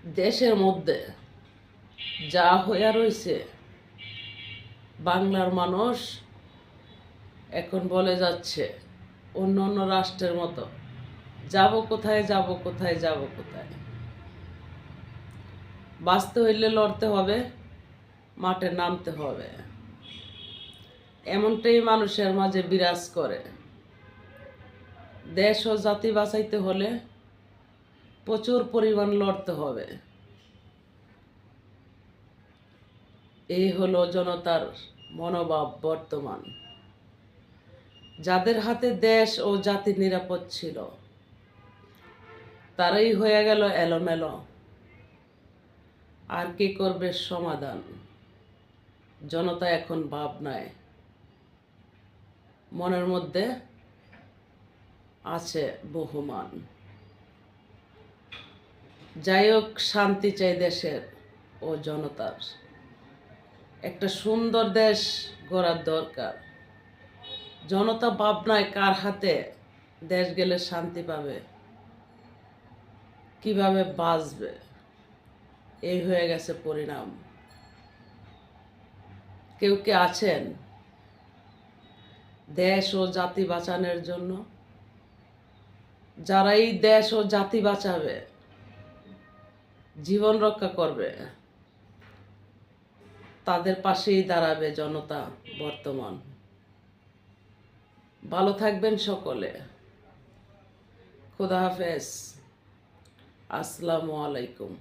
দেশের মধ্যে যা হইয়া রয়েছে, বাংলার মানুষ এখন বলে যাচ্ছে অন্য অন্য রাষ্ট্রের মতো যাব কোথায়, যাব কোথায়, যাব কোথায়। বাঁচতে হইলে লড়তে হবে, মাঠে নামতে হবে, এমনটাই মানুষের মাঝে বিরাজ করে। দেশ ও জাতি বাঁচাইতে হলে প্রচুর পরিমাণ লড়তে হবে। এই হলো জনতার মনোভাব বর্তমান। যাদের হাতে দেশ ও জাতি নিরাপদ ছিল, তারাই হয়ে গেল এলোমেলো। আর কি করবে সমাধান? জনতা এখন ভাবনায়, মনের মধ্যে আছে বহুমান। যাই হোক, শান্তি চাই দেশের ও জনতার। একটা সুন্দর দেশ গড়ার দরকার। জনতা ভাবনায় কার হাতে দেশ গেলে শান্তি পাবে, কিভাবে বাঁচবে, এই হয়ে গেছে পরিণাম। কেউ কে আছেন দেশ ও জাতি বাঁচানোর জন্য? যারা এই দেশ ও জাতি বাঁচাবে, জীবন রক্ষা করবে, তাদের পাশেই দাঁড়াবে জনতা বর্তমান। ভালো থাকবেন সকলে। খুদা হাফেজ। আসসালামু আলাইকুম।